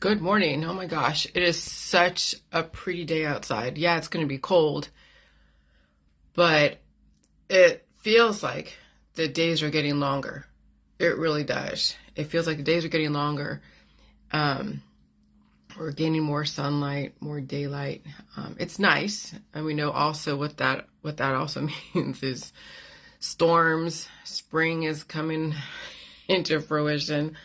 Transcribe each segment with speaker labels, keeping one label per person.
Speaker 1: Good morning. Oh my gosh, it is such a pretty day outside. Yeah, it's going to be cold, but it feels like the days are getting longer. It really does. It feels like the days are getting longer. Um, we're gaining more sunlight, more daylight. It's nice, and we know also what that also means is storms. Spring is coming into fruition.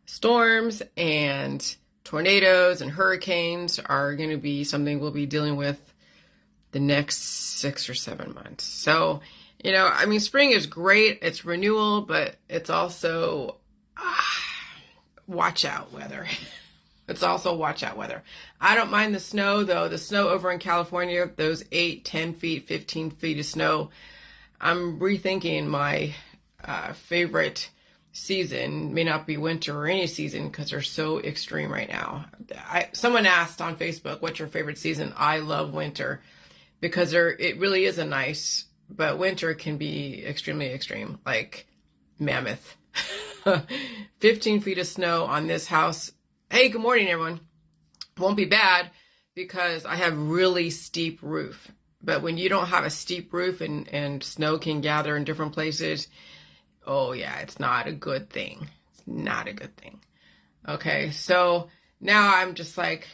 Speaker 1: Storms and tornadoes and hurricanes are going to be something we'll be dealing with the next 6 or 7 months. So, spring is great. It's renewal, but it's also watch out weather. It's also watch out weather. I don't mind the snow, though. The snow over in California, those 8, 10 feet, 15 feet of snow, I'm rethinking my favorite season. May not be winter or any season because they're so extreme right now. Someone asked on Facebook, what's your favorite season? I love winter because it really is a nice, but winter can be extremely extreme, like mammoth. 15 feet of snow on this house. Hey, good morning, everyone. Won't be bad because I have really steep roof. But when you don't have a steep roof and snow can gather in different places, oh yeah, it's not a good thing. It's not a good thing. Okay, so now I'm just like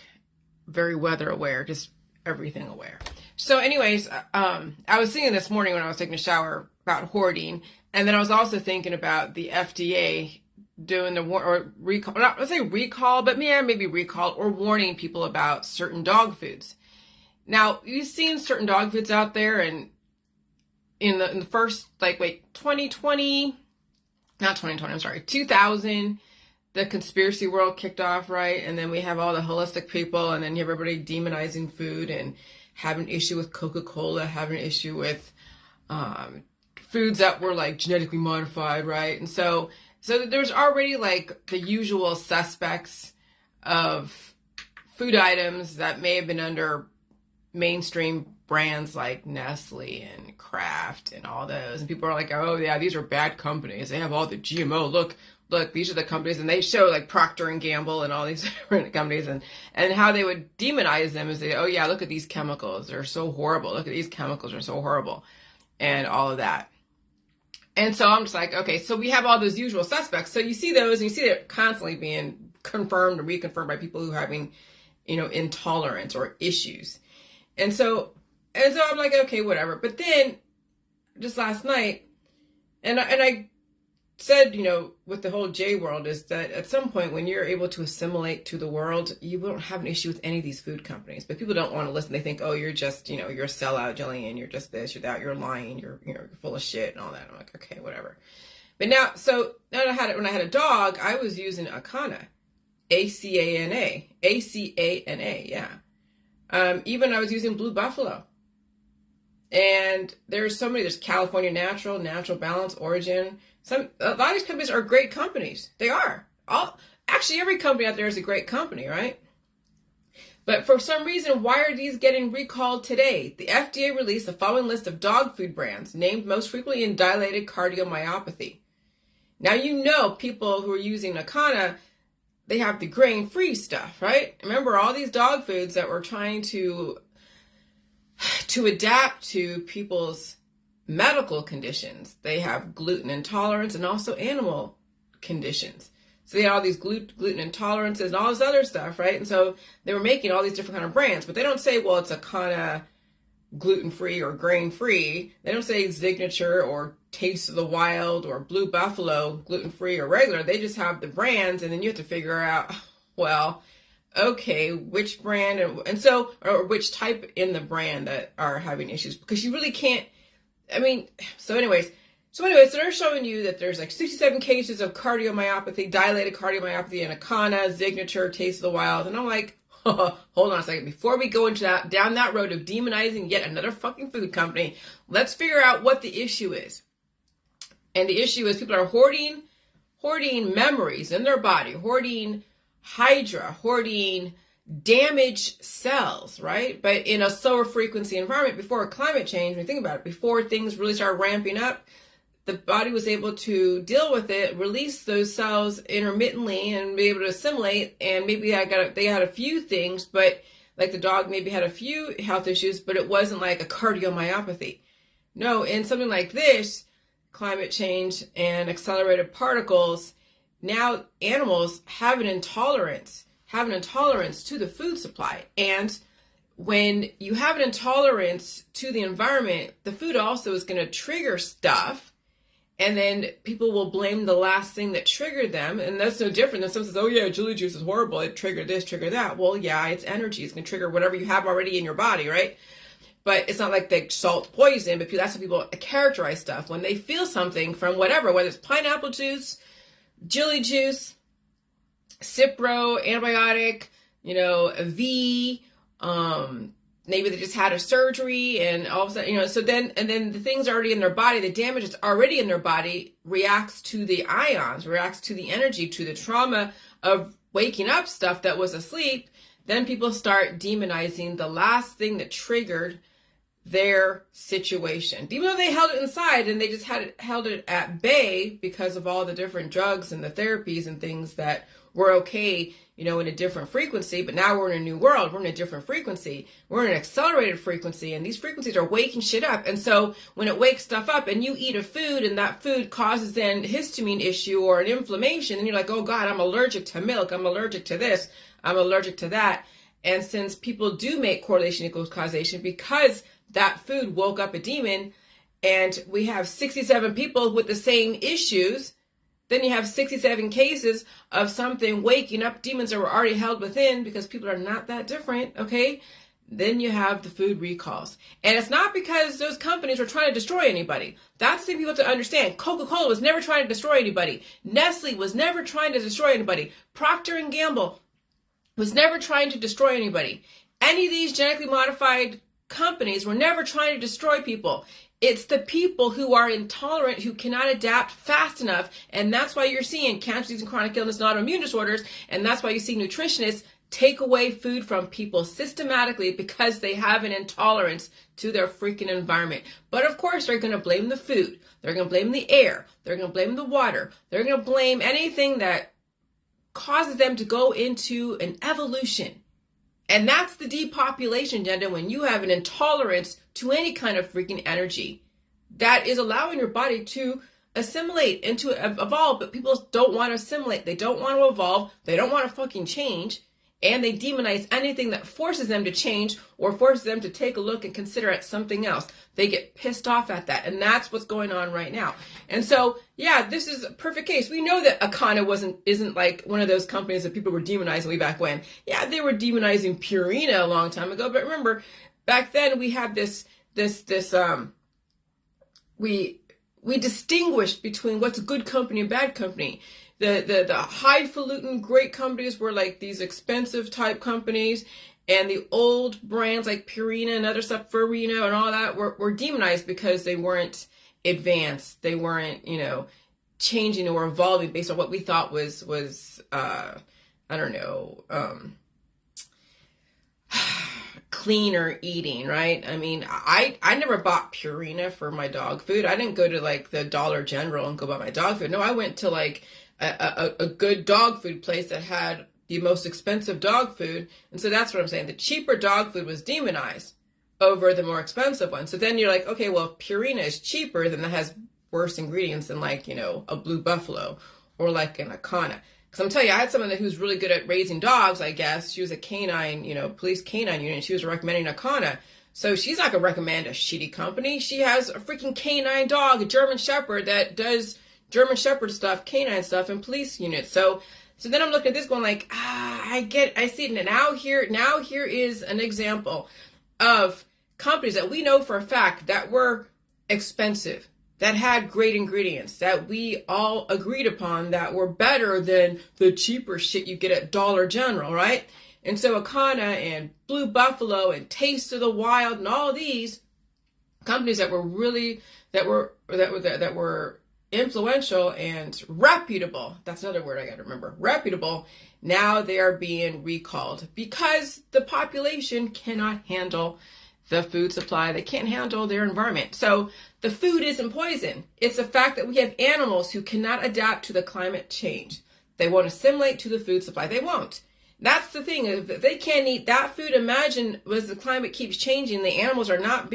Speaker 1: very weather aware, just everything aware. So anyways, I was thinking this morning when I was taking a shower about hoarding, and then I was also thinking about the FDA doing the recall, not let's say recall, but maybe recall or warning people about certain dog foods. Now, you've seen certain dog foods out there, and in the first, 2020, not 2020, I'm sorry, 2000, the conspiracy world kicked off, right? And then we have all the holistic people, and then you have everybody demonizing food and having an issue with Coca-Cola, having an issue with foods that were like genetically modified, right? And so there's already like the usual suspects of food items that may have been under mainstream brands like Nestle and Kraft and all those. And people are like, oh yeah, these are bad companies. They have all the GMO. Look, these are the companies. And they show like Procter and Gamble and all these different companies and how they would demonize them and say, oh yeah, look at these chemicals. They're so horrible. Look at these chemicals are so horrible and all of that. And so I'm just like, okay, so we have all those usual suspects. So you see those and you see it constantly being confirmed and reconfirmed by people who are having, intolerance or issues. And so I'm like, okay, whatever. But then just last night, and I said, with the whole J world is that at some point when you're able to assimilate to the world, you won't have an issue with any of these food companies. But people don't want to listen. They think, oh, you're just, you're a sellout, Jillian. You're just this, you're that, you're lying, you're full of shit and all that. I'm like, okay, whatever. But now when I had a dog, I was using Acana, Acana, yeah. Even I was using Blue Buffalo. And there's California Natural Balance, Origin. A lot of these companies are great companies. They are. Actually, every company out there is a great company, right? But for some reason, why are these getting recalled today? The FDA released the following list of dog food brands named most frequently in dilated cardiomyopathy. Now, people who are using Acana, they have the grain-free stuff, right? Remember all these dog foods that were trying to adapt to people's medical conditions. They have gluten intolerance and also animal conditions. So they had all these gluten intolerances and all this other stuff, right? And so they were making all these different kind of brands, but they don't say, well, it's a kind of gluten-free or grain-free. They don't say Signature or Taste of the Wild or Blue Buffalo, gluten-free or regular. They just have the brands, and then you have to figure out, well, okay, which brand or which type in the brand that are having issues, because you really can't. So they're showing you that there's like 67 cases of cardiomyopathy, dilated cardiomyopathy in Acana, Signature, Taste of the Wild, and I'm like, hold on a second. Before we go down that road of demonizing yet another fucking food company, let's figure out what the issue is. And the issue is people are hoarding memories in their body, hoarding hydra, hoarding damaged cells, right? But in a slower frequency environment before climate change, when you think about it, before things really start ramping up, the body was able to deal with it, release those cells intermittently and be able to assimilate. And maybe they had a few things, but like the dog maybe had a few health issues, but it wasn't like a cardiomyopathy. No, in something like this, climate change and accelerated particles, now animals have an intolerance to the food supply. And when you have an intolerance to the environment, the food also is going to trigger stuff. And then people will blame the last thing that triggered them. And that's no different than someone says, oh yeah, chili juice is horrible. It triggered this, triggered that. Well, yeah, it's energy. It's going to trigger whatever you have already in your body, right? But it's not like they salt poison, but that's how people characterize stuff. When they feel something from whatever, whether it's pineapple juice, chili juice, Cipro, antibiotic, V, maybe they just had a surgery and all of a sudden, so then the things already in their body, the damage that's already in their body reacts to the ions, reacts to the energy, to the trauma of waking up stuff that was asleep. Then people start demonizing the last thing that triggered their situation. Even though they held it inside and they just held it at bay because of all the different drugs and the therapies and things that were okay, in a different frequency. But now we're in a new world. We're in a different frequency. We're in an accelerated frequency, and these frequencies are waking shit up. And so when it wakes stuff up and you eat a food and that food causes then histamine issue or an inflammation, and you're like, oh God, I'm allergic to milk. I'm allergic to this. I'm allergic to that. And since people do make correlation equals causation because that food woke up a demon, and we have 67 people with the same issues, then you have 67 cases of something waking up demons that were already held within because people are not that different, okay? Then you have the food recalls. And it's not because those companies were trying to destroy anybody. That's the thing people have to understand. Coca-Cola was never trying to destroy anybody. Nestle was never trying to destroy anybody. Procter & Gamble was never trying to destroy anybody. Any of these genetically modified companies were never trying to destroy people. It's the people who are intolerant, who cannot adapt fast enough. And that's why you're seeing cancer, disease, and chronic illness and autoimmune disorders. And that's why you see nutritionists take away food from people systematically because they have an intolerance to their freaking environment. But of course, they're going to blame the food. They're going to blame the air. They're going to blame the water. They're going to blame anything that causes them to go into an evolution. And that's the depopulation agenda, when you have an intolerance to any kind of freaking energy that is allowing your body to assimilate and to evolve. But people don't want to assimilate. They don't want to evolve. They don't want to fucking change. And they demonize anything that forces them to change or forces them to take a look and consider it something else. They get pissed off at that. And that's what's going on right now. And so, yeah, this is a perfect case. We know that Akana isn't like one of those companies that people were demonizing way back when. Yeah, they were demonizing Purina a long time ago. But remember, back then we had we distinguished between what's a good company and bad company. The highfalutin great companies were like these expensive type companies, and the old brands like Purina and other stuff, Farina and all that were demonized because they weren't advanced. They weren't, changing or evolving based on what we thought was cleaner eating, right? I mean, I never bought Purina for my dog food. I didn't go to like the Dollar General and go buy my dog food. No, I went to like a good dog food place that had the most expensive dog food. And so that's what I'm saying. The cheaper dog food was demonized over the more expensive one. So then you're like, okay, well, if Purina is cheaper, then that has worse ingredients than like, a Blue Buffalo or like an Akana. Because I'm telling you, I had someone who's really good at raising dogs, I guess. She was a canine, police canine unit, and she was recommending Akana. So she's not going to recommend a shitty company. She has a freaking canine dog, a German Shepherd that does German Shepherd stuff, canine stuff, and police units. So then I'm looking at this going like, I see it. And now here is an example of companies that we know for a fact that were expensive, that had great ingredients, that we all agreed upon that were better than the cheaper shit you get at Dollar General, right? And so Akana and Blue Buffalo and Taste of the Wild and all these companies that were really, that were influential and reputable. That's another word I got to remember. Reputable. Now they are being recalled because the population cannot handle the food supply. They can't handle their environment. So the food isn't poison. It's the fact that we have animals who cannot adapt to the climate change. They won't assimilate to the food supply. They won't. That's the thing. If they can't eat that food, imagine as the climate keeps changing, the animals are not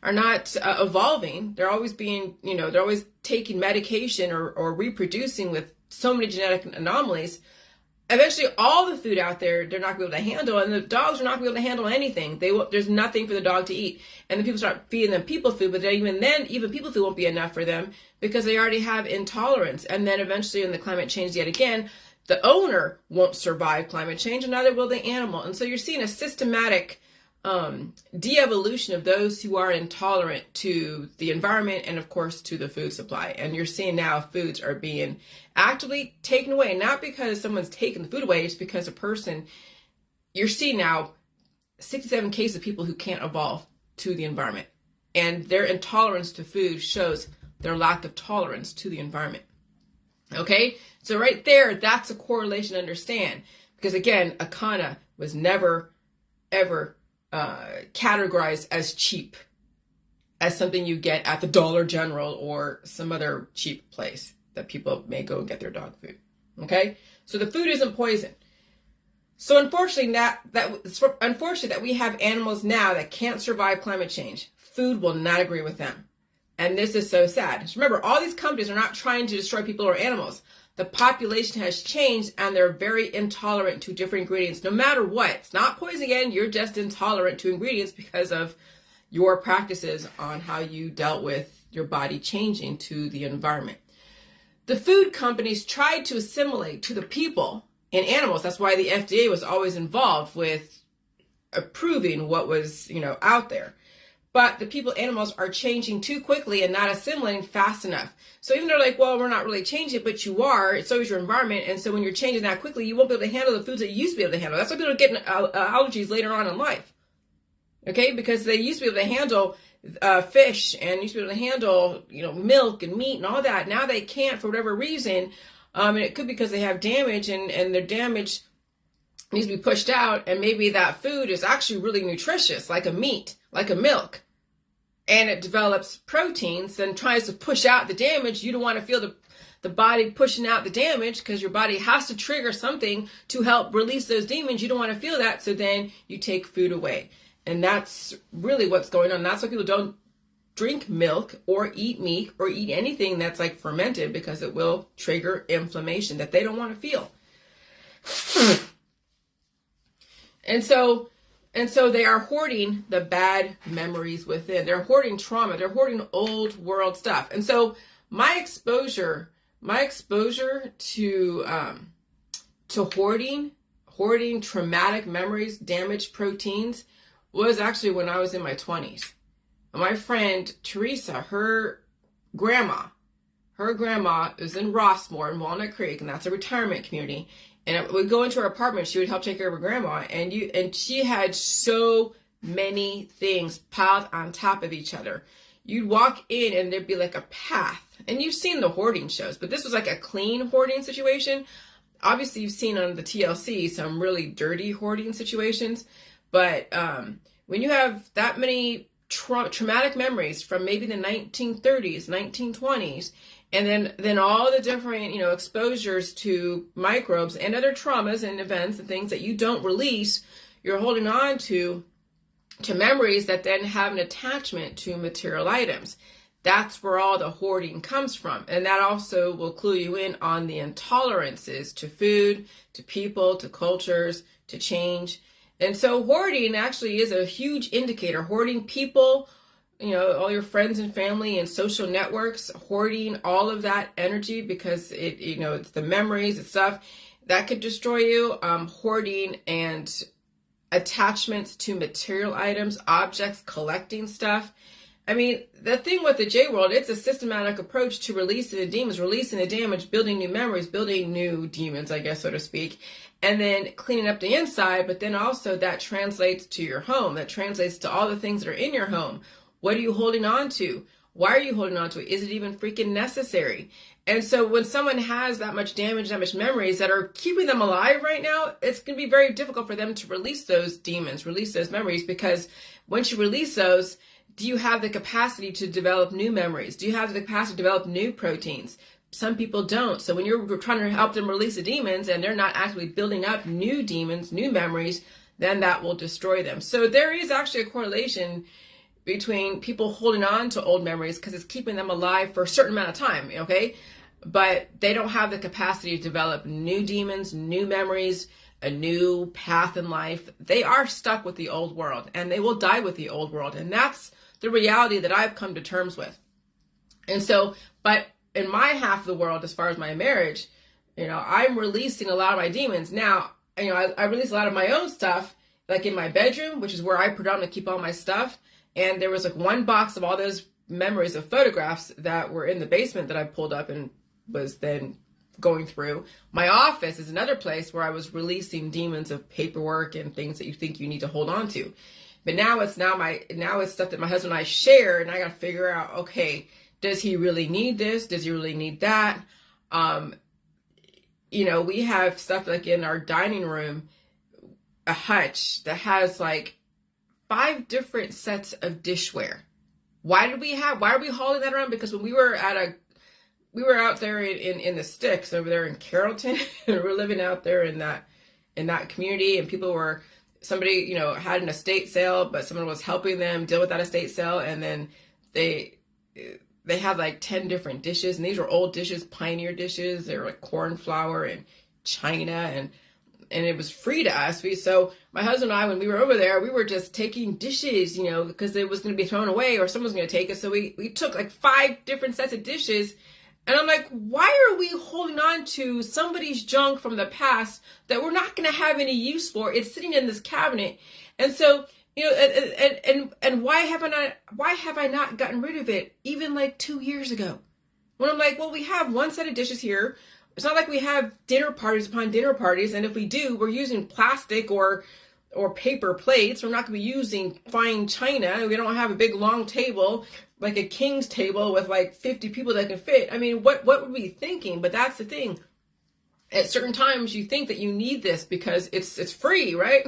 Speaker 1: evolving. They're always being, they're always taking medication or reproducing with so many genetic anomalies. Eventually, all the food out there, they're not going to be able to handle, and the dogs are not going to be able to handle anything. There's nothing for the dog to eat. And then people start feeding them people food, but even people food won't be enough for them because they already have intolerance. And then eventually, when the climate changes yet again, the owner won't survive climate change, and neither will the animal. And so you're seeing a systematic de-evolution of those who are intolerant to the environment and, of course, to the food supply. And you're seeing now foods are being actively taken away, not because someone's taking the food away, it's because you're seeing now 67 cases of people who can't evolve to the environment. And their intolerance to food shows their lack of tolerance to the environment. Okay? So right there, that's a correlation to understand. Because again, Akana was never, ever categorized as cheap, as something you get at the Dollar General or some other cheap place that people may go and get their dog food. Okay? So the food isn't poison. So unfortunately that we have animals now that can't survive climate change. Food will not agree with them. And this is so sad. Just remember, all these companies are not trying to destroy people or animals. The population has changed and they're very intolerant to different ingredients, no matter what. It's not poison again. You're just intolerant to ingredients because of your practices on how you dealt with your body changing to the environment. The food companies tried to assimilate to the people and animals. That's why the FDA was always involved with approving what was, out there. But the people, animals are changing too quickly and not assimilating fast enough. So even though like, well, we're not really changing, but you are, so is your environment. And so when you're changing that quickly, you won't be able to handle the foods that you used to be able to handle. That's why people are getting allergies later on in life. Okay, because they used to be able to handle fish and used to be able to handle, milk and meat and all that. Now they can't for whatever reason. And it could be because they have damage and their damage needs to be pushed out. And maybe that food is actually really nutritious, like a meat, like a milk. And it develops proteins and tries to push out the damage. You don't want to feel the body pushing out the damage because your body has to trigger something to help release those demons. You don't want to feel that. So then you take food away. And that's really what's going on. That's why people don't drink milk or eat meat or eat anything that's like fermented, because it will trigger inflammation that they don't want to feel. And so they are hoarding the bad memories within. They're hoarding trauma. They're hoarding old world stuff. And so my exposure to hoarding traumatic memories, damaged proteins, was actually when I was in my 20s. My friend Teresa, her grandma is in Rossmoor in Walnut Creek, and that's a retirement community. And we'd go into her apartment. She would help take care of her grandma. And she had so many things piled on top of each other. You'd walk in and there'd be like a path. And you've seen the hoarding shows, but this was like a clean hoarding situation. Obviously, you've seen on the TLC some really dirty hoarding situations. But when you have that many traumatic memories from maybe the 1930s, 1920s, and then all the different, exposures to microbes and other traumas and events and things that you don't release, you're holding on to memories that then have an attachment to material items. That's where all the hoarding comes from. And that also will clue you in on the intolerances to food, to people, to cultures, to change. And so hoarding actually is a huge indicator. Hoarding people, all your friends and family and social networks, hoarding all of that energy because it's the memories and stuff that could destroy you. Hoarding and attachments to material items, objects, collecting stuff. I mean, the thing with the J world, it's a systematic approach to releasing the demons, releasing the damage, building new memories, building new demons, I guess, so to speak, and then cleaning up the inside. But then also that translates to your home. That translates to all the things that are in your home. What are you holding on to? Why are you holding on to it? Is it even freaking necessary? And so when someone has that much damage, that much memories that are keeping them alive right now, it's going to be very difficult for them to release those demons, release those memories, because once you release those, do you have the capacity to develop new memories? Do you have the capacity to develop new proteins? Some people don't. So when you're trying to help them release the demons and they're not actually building up new demons, new memories, then that will destroy them. So there is actually a correlation between people holding on to old memories because it's keeping them alive for a certain amount of time, okay? But they don't have the capacity to develop new demons, new memories, a new path in life. They are stuck with the old world and they will die with the old world. And that's the reality that I've come to terms with. And so, but in my half of the world, as far as my marriage, I'm releasing a lot of my demons. Now, I release a lot of my own stuff, like in my bedroom, which is where I predominantly keep all my stuff. And there was like one box of all those memories of photographs that were in the basement that I pulled up and was then going through. My office is another place where I was releasing demons of paperwork and things that you think you need to hold on to. But now it's stuff that my husband and I share, and I got to figure out, okay, does he really need this? Does he really need that? We have stuff like in our dining room, a hutch that has like 5 different sets of dishware. Why are we hauling that around? Because when we were out there in the sticks over there in Carrollton, and we were living out there in that community, and somebody had an estate sale, but someone was helping them deal with that estate sale, and then they had like 10 different dishes, and these were old dishes, pioneer dishes. They were like corn flour and china, and it was free to us. So my husband and I, when we were over there, we were just taking dishes, because it was going to be thrown away or someone was going to take it. So we took like 5 different sets of dishes. And I'm like, why are we holding on to somebody's junk from the past that we're not going to have any use for? It's sitting in this cabinet. And so, and why have I not gotten rid of it even like 2 years ago? When I'm like, well, we have one set of dishes here. It's not like we have dinner parties upon dinner parties. And if we do, we're using plastic or paper plates. We're not going to be using fine china. We don't have a big long table, like a king's table with like 50 people that can fit. I mean, what would we be thinking? But that's the thing. At certain times you think that you need this because it's free, right?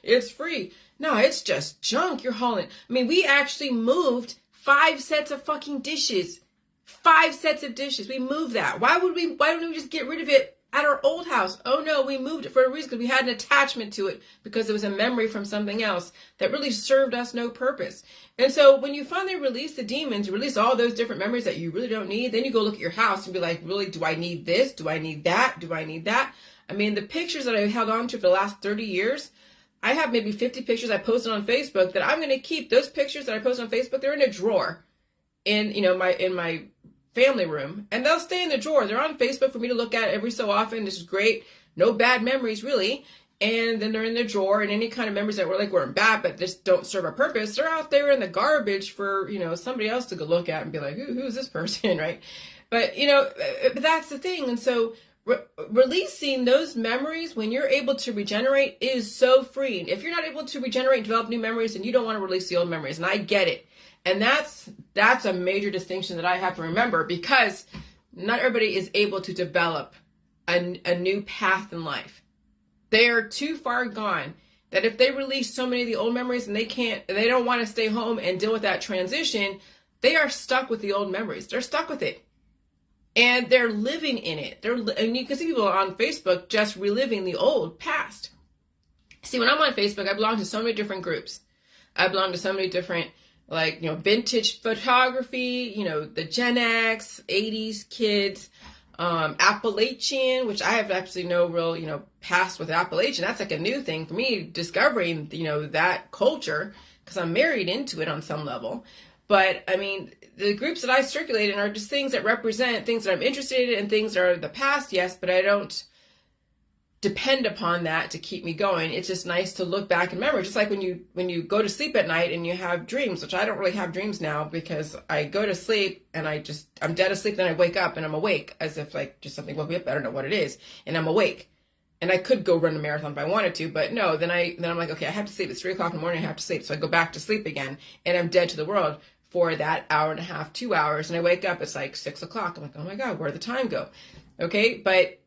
Speaker 1: It's free. No, it's just junk you're hauling. I mean, we actually moved 5 sets of fucking dishes. 5 sets of dishes. We moved that. Why don't we just get rid of it at our old house? Oh no, we moved it for a reason, because we had an attachment to it, because it was a memory from something else that really served us no purpose. And so when you finally release the demons, you release all those different memories that you really don't need, then you go look at your house and be like, really, do I need this? Do I need that? Do I need that? I mean, the pictures that I held on to for the last 30 years, I have maybe 50 pictures I posted on Facebook that I'm going to keep. Those pictures that I posted on Facebook, they're in a drawer in my family room, and they'll stay in the drawer. They're on Facebook for me to look at every so often. This is great. No bad memories, really. And then they're in the drawer, and any kind of memories that weren't bad, but just don't serve a purpose, they're out there in the garbage for, somebody else to go look at and be like, who's this person, right? But, but that's the thing. And so releasing those memories when you're able to regenerate is so freeing. If you're not able to regenerate and develop new memories, then you don't want to release the old memories. And I get it. And that's a major distinction that I have to remember, because not everybody is able to develop a new path in life. They are too far gone that if they release so many of the old memories and they don't want to stay home and deal with that transition, they are stuck with the old memories. They're stuck with it. And they're living in it. And you can see people on Facebook just reliving the old past. See, when I'm on Facebook, I belong to so many different groups. I belong to so many different, vintage photography, the Gen X, 80s kids, Appalachian, which I have absolutely no real, past with Appalachian. That's like a new thing for me, discovering, that culture, because I'm married into it on some level. But I mean, the groups that I circulate in are just things that represent things that I'm interested in, and things that are the past, yes, but I don't depend upon that to keep me going. It's just nice to look back and remember. Just like when you go to sleep at night and you have dreams, which I don't really have dreams now, because I go to sleep and I'm dead asleep, then I wake up and I'm awake, as if like just something woke me up. I don't know what it is, and I'm awake. And I could go run a marathon if I wanted to, but no, then I'm like, okay, I have to sleep. It's 3:00 in the morning, I have to sleep. So I go back to sleep again, and I'm dead to the world for that hour and a half, 2 hours. And I wake up, it's like 6 o'clock. I'm like, oh my God, where'd the time go? Okay. But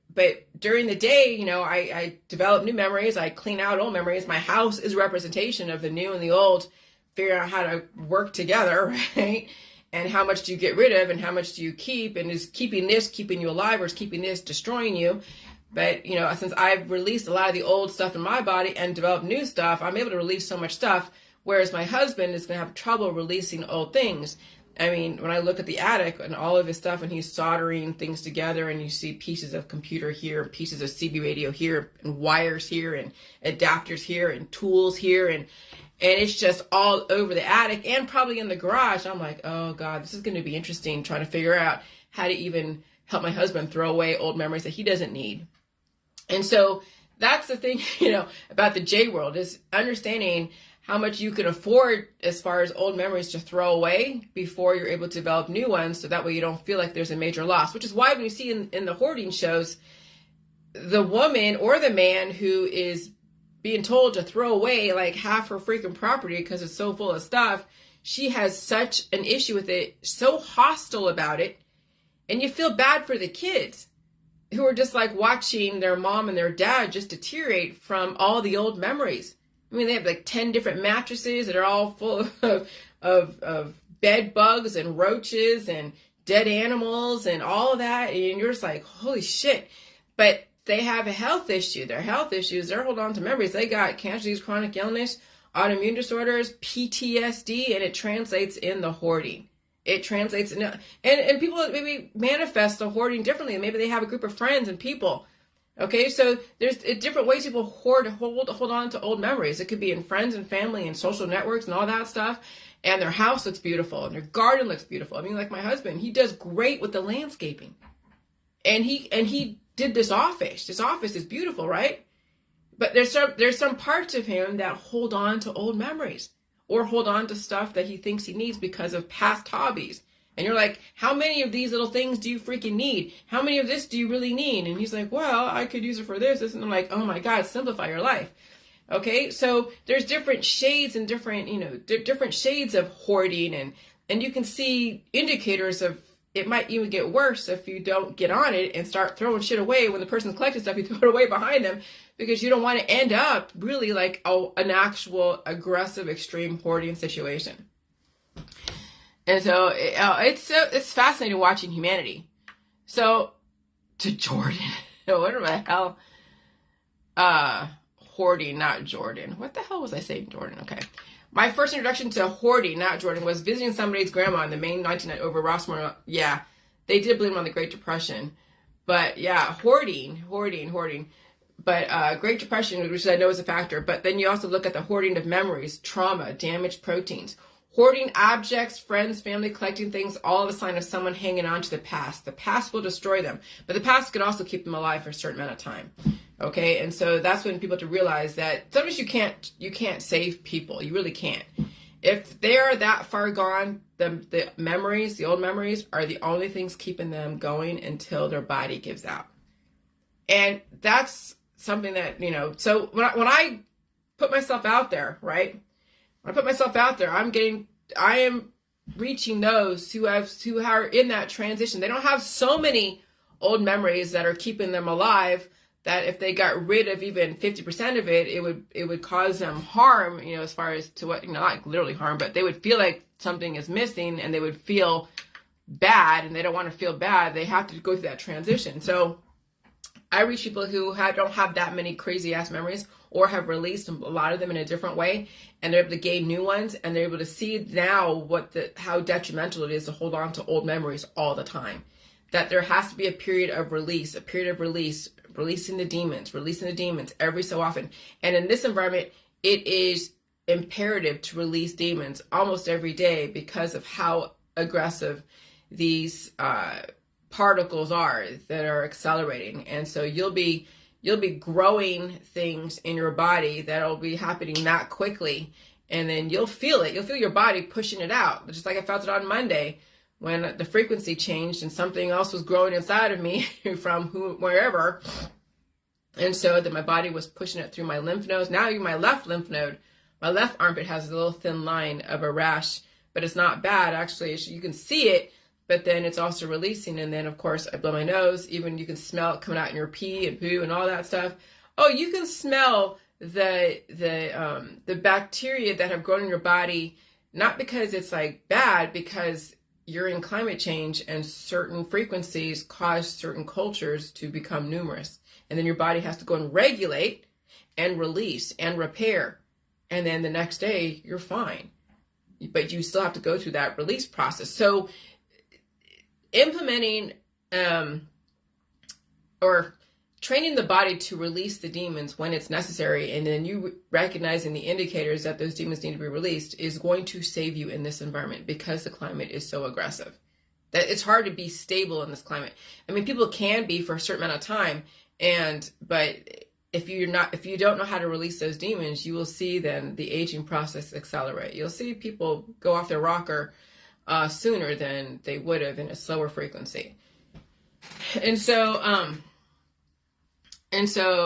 Speaker 1: during the day, I develop new memories. I clean out old memories. My house is a representation of the new and the old, figure out how to work together, right? And how much do you get rid of and how much do you keep? And is keeping this keeping you alive, or is keeping this destroying you? But, since I've released a lot of the old stuff in my body and developed new stuff, I'm able to release so much stuff. Whereas my husband is going to have trouble releasing old things. I mean, when I look at the attic and all of his stuff and he's soldering things together, and you see pieces of computer here, pieces of CB radio here, and wires here, and adapters here, and tools here, and it's just all over the attic and probably in the garage. I'm like, oh God, this is going to be interesting, trying to figure out how to even help my husband throw away old memories that he doesn't need. And so that's the thing, about the J world, is understanding how much you can afford as far as old memories to throw away before you're able to develop new ones. So that way you don't feel like there's a major loss, which is why when you see in the hoarding shows, the woman or the man who is being told to throw away like half her freaking property because it's so full of stuff, she has such an issue with it, so hostile about it. And you feel bad for the kids who are just like watching their mom and their dad just deteriorate from all the old memories. I mean, they have like 10 different mattresses that are all full of bed bugs and roaches and dead animals and all of that. And you're just like, holy shit. But they have a health issue. Their health issues, they're holding on to memories. They got cancer, disease, chronic illness, autoimmune disorders, PTSD, and it translates in the hoarding. It translates in, and people maybe manifest the hoarding differently. Maybe they have a group of friends and people. Okay, so there's different ways people hold on to old memories. It could be in friends and family and social networks and all that stuff. And their house looks beautiful and their garden looks beautiful. I mean, like my husband, he does great with the landscaping. And he did this office. This office is beautiful, right? But there's some parts of him that hold on to old memories or hold on to stuff that he thinks he needs because of past hobbies. And you're like, how many of these little things do you freaking need? How many of this do you really need? And he's like, well, I could use it for this. And I'm like, oh my God, simplify your life. Okay, so there's different shades and different shades of hoarding. And you can see indicators of it might even get worse if you don't get on it and start throwing shit away. When the person's collecting stuff, you throw it away behind them because you don't want to end up really like an actual aggressive, extreme hoarding situation. And so it's fascinating watching humanity. So to Jordan, what the hell? Hoarding, not Jordan. What the hell was I saying, Jordan? Okay. My first introduction to hoarding, not Jordan, was visiting somebody's grandma in the Maine 19 over Rossmoor. Yeah, they did blame on the Great Depression. But yeah, hoarding. But Great Depression, which I know is a factor. But then you also look at the hoarding of memories, trauma, damaged proteins. Hoarding objects, friends, family, collecting things, all a sign of someone hanging on to the past. The past will destroy them, but the past can also keep them alive for a certain amount of time. Okay, and so that's when people have to realize that sometimes you can't save people. You really can't. If they are that far gone, the memories, the old memories, are the only things keeping them going until their body gives out. And that's something that, so when I put myself out there, right? When I put myself out there, I am reaching those who are in that transition. They don't have so many old memories that are keeping them alive that if they got rid of even 50% of it, it would cause them harm, as far as to what, not literally harm, but they would feel like something is missing and they would feel bad, and they don't want to feel bad. They have to go through that transition. So I reach people who don't have that many crazy ass memories, or have released a lot of them in a different way, and they're able to gain new ones, and they're able to see now how detrimental it is to hold on to old memories all the time. That there has to be a period of release, releasing the demons every so often. And in this environment, it is imperative to release demons almost every day because of how aggressive these particles are that are accelerating. And so you'll be growing things in your body that'll be happening that quickly, and then you'll feel it. You'll feel your body pushing it out, just like I felt it on Monday when the frequency changed and something else was growing inside of me from wherever. And so that my body was pushing it through my lymph nodes. Now even my left lymph node, my left armpit has a little thin line of a rash but it's not bad. Actually, you can see it, but then it's also releasing. And then, of course, I blow my nose. Even you can smell it coming out in your pee and poo and all that stuff. Oh, you can smell the bacteria that have grown in your body, not because it's like bad, because you're in climate change and certain frequencies cause certain cultures to become numerous. And then your body has to go and regulate and release and repair. And then the next day you're fine. But you still have to go through that release process. So implementing or training the body to release the demons when it's necessary, and then you recognizing the indicators that those demons need to be released, is going to save you in this environment, because the climate is so aggressive that it's hard to be stable in this climate. I mean, people can be for a certain amount of time, but if you don't know how to release those demons, you will see then the aging process accelerate. You'll see people go off their rocker sooner than they would have in a slower frequency. And so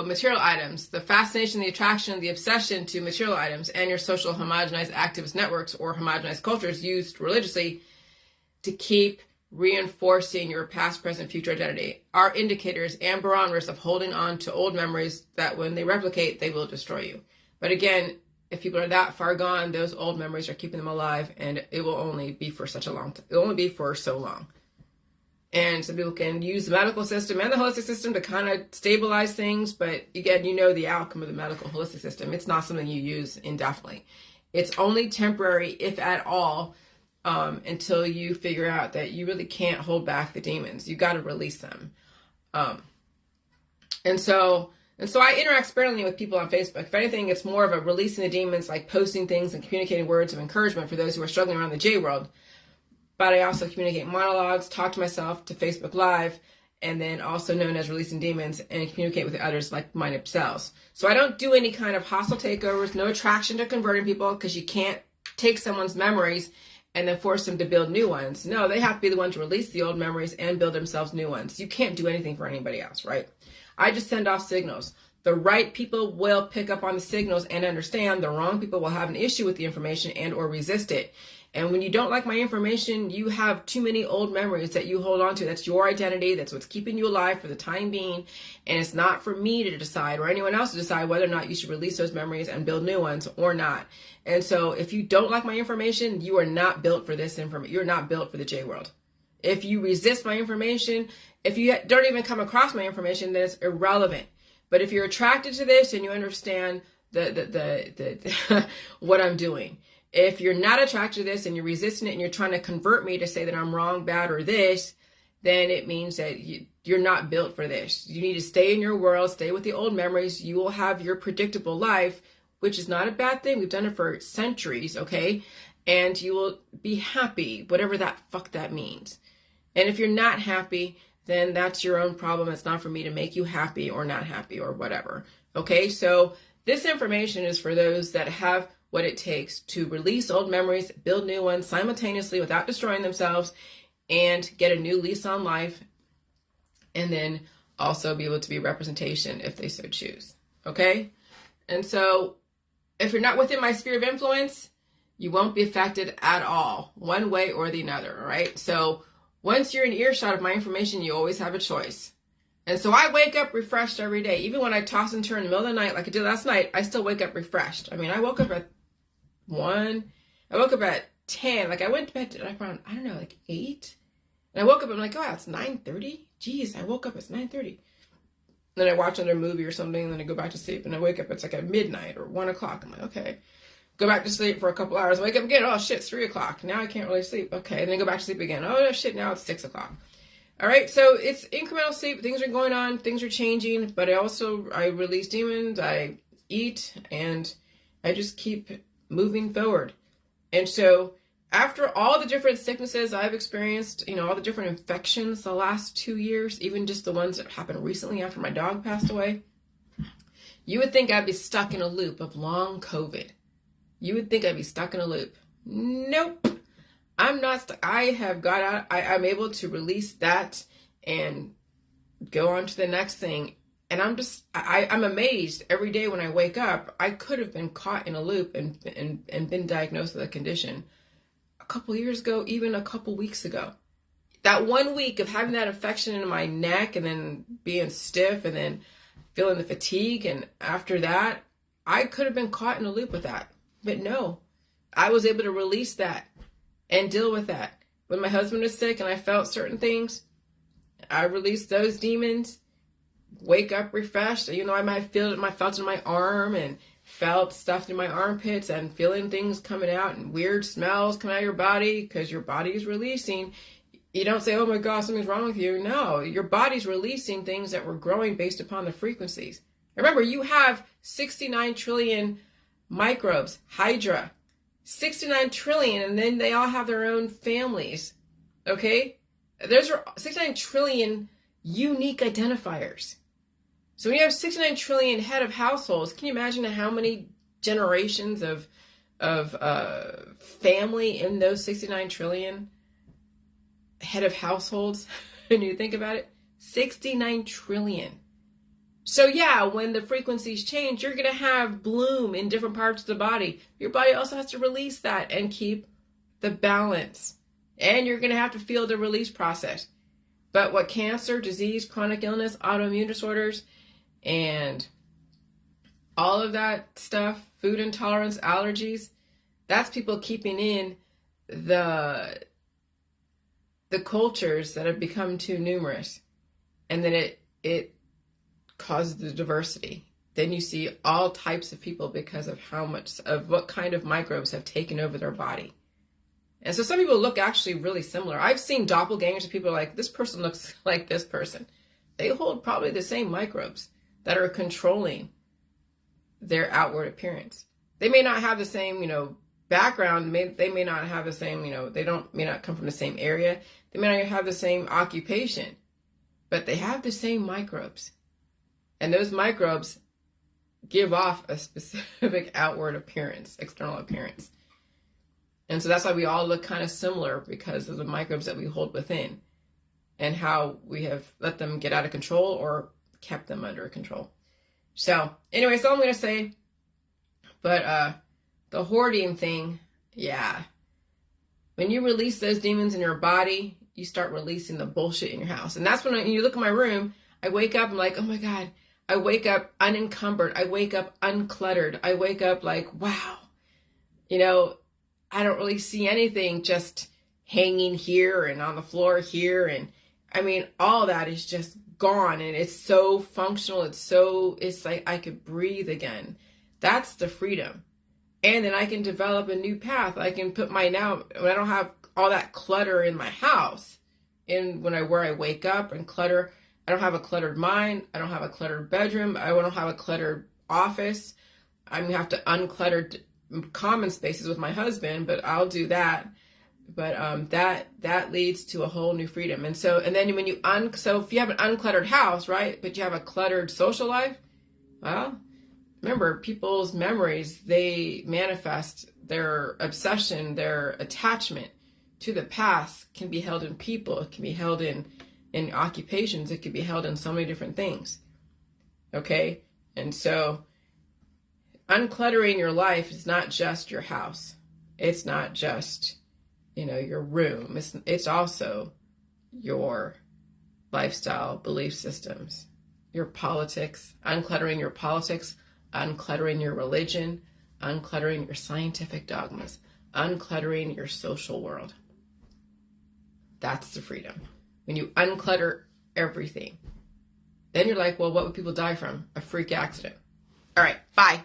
Speaker 1: material items, the fascination, the attraction, the obsession to material items, and your social homogenized activist networks or homogenized cultures used religiously to keep reinforcing your past, present, future identity are indicators and barometers of holding on to old memories that when they replicate, they will destroy you. But again, if people are that far gone, those old memories are keeping them alive, and it will only be for such a long time. It will only be for so long. And some people can use the medical system and the holistic system to kind of stabilize things. But again, you know the outcome of the medical holistic system. It's not something you use indefinitely. It's only temporary, if at all, until you figure out that you really can't hold back the demons. You got to release them. And so I interact sparingly with people on Facebook. If anything, it's more of a releasing the demons, like posting things and communicating words of encouragement for those who are struggling around the J world. But I also communicate monologues, talk to myself to Facebook Live, and then also known as releasing demons, and communicate with others like-minded selves. So I don't do any kind of hostile takeovers, no attraction to converting people, because you can't take someone's memories and then force them to build new ones. No, they have to be the one to release the old memories and build themselves new ones. You can't do anything for anybody else, right? I just send off signals. The right people will pick up on the signals and understand. The wrong people will have an issue with the information and or resist it. And when you don't like my information, you have too many old memories that you hold on to. That's your identity. That's what's keeping you alive for the time being. And it's not for me to decide or anyone else to decide whether or not you should release those memories and build new ones or not. And so if you don't like my information, you are not built for this information. You're not built for the J world. If you resist my information, if you don't even come across my information, then it's irrelevant. But if you're attracted to this and you understand what I'm doing, if you're not attracted to this and you're resisting it and you're trying to convert me to say that I'm wrong, bad, or this, then it means that you're not built for this. You need to stay in your world, stay with the old memories. You will have your predictable life, which is not a bad thing. We've done it for centuries, okay? And you will be happy, whatever that fuck that means. And if you're not happy, then that's your own problem. It's not for me to make you happy or not happy or whatever, okay? So this information is for those that have what it takes to release old memories, build new ones simultaneously without destroying themselves, and get a new lease on life, and then also be able to be representation if they so choose, okay? And so if you're not within my sphere of influence, you won't be affected at all, one way or the other, all right? So once you're in earshot of my information, you always have a choice. And so I wake up refreshed every day. Even when I toss and turn in the middle of the night, like I did last night, I still wake up refreshed. I mean, I woke up at 1. I woke up at 10. Like I went to bed at around, I don't know, like 8. And I woke up, I'm like, oh, it's 9:30? Jeez, I woke up, it's 9:30. Then I watch another movie or something, and then I go back to sleep, and I wake up, it's like at midnight or 1 o'clock. I'm like, okay. Go back to sleep for a couple hours. Wake up again. Oh, shit, it's 3 o'clock. Now I can't really sleep. Okay, and then go back to sleep again. Oh, shit, now it's 6 o'clock. All right, so it's incremental sleep. Things are going on. Things are changing. But I release demons. I eat, and I just keep moving forward. And so after all the different sicknesses I've experienced, all the different infections the last 2 years, even just the ones that happened recently after my dog passed away, you would think I'd be stuck in a loop of long COVID. You would think I'd be stuck in a loop. Nope. I'm not stuck. I have got out. I'm able to release that and go on to the next thing. And I'm amazed every day when I wake up. I could have been caught in a loop and been diagnosed with a condition couple years ago, even a couple weeks ago. That 1 week of having that infection in my neck and then being stiff and then feeling the fatigue. And after that, I could have been caught in a loop with that. But no, I was able to release that and deal with that. When my husband was sick and I felt certain things, I released those demons, wake up refreshed. You know, I might feel it, felt it in my arm and felt stuff in my armpits and feeling things coming out and weird smells coming out of your body because your body is releasing. You don't say, oh my God, something's wrong with you. No, your body's releasing things that were growing based upon the frequencies. Remember, you have 69 trillion microbes, Hydra, 69 trillion, and then they all have their own families, okay? There's 69 trillion unique identifiers. So when you have 69 trillion head of households, can you imagine how many generations of family in those 69 trillion head of households? When you think about it, 69 trillion. So yeah, when the frequencies change, you're going to have bloom in different parts of the body. Your body also has to release that and keep the balance. And you're going to have to feel the release process. But what cancer, disease, chronic illness, autoimmune disorders, and all of that stuff, food intolerance, allergies, that's people keeping in the cultures that have become too numerous. And then it causes the diversity. Then you see all types of people because of what kind of microbes have taken over their body. And so some people look actually really similar. I've seen doppelgangers of people like, this person looks like this person. They hold probably the same microbes that are controlling their outward appearance. They may not have the same, background. They may not have the same, may not come from the same area. They may not have the same occupation, but they have the same microbes. And those microbes give off a specific outward appearance, external appearance. And so that's why we all look kind of similar, because of the microbes that we hold within and how we have let them get out of control or kept them under control. So anyway, that's all I'm going to say. But the hoarding thing, yeah. When you release those demons in your body, you start releasing the bullshit in your house. And that's when you look at my room, I wake up, I'm like, oh my God. I wake up unencumbered. I wake up uncluttered. I wake up like, wow, I don't really see anything just hanging here and on the floor here. And I mean, all that is just gone, and it's so functional. It's like I could breathe again. That's the freedom. And then I can develop a new path. I can put when I don't have all that clutter in my house, and where I wake up and clutter, I don't have a cluttered mind. I don't have a cluttered bedroom. I don't have a cluttered office. I'm going to have to unclutter common spaces with my husband, but I'll do that. But that leads to a whole new freedom. And then when so if you have an uncluttered house, right, but you have a cluttered social life, well, remember, people's memories, they manifest their obsession, their attachment to the past can be held in people. It can be held in occupations. It could be held in so many different things. Okay? And so uncluttering your life is not just your house. It's not just, your room. It's also your lifestyle, belief systems, your politics, uncluttering your politics, uncluttering your religion, uncluttering your scientific dogmas, uncluttering your social world. That's the freedom. When you unclutter everything, then you're like, well, what would people die from? A freak accident. All right, bye.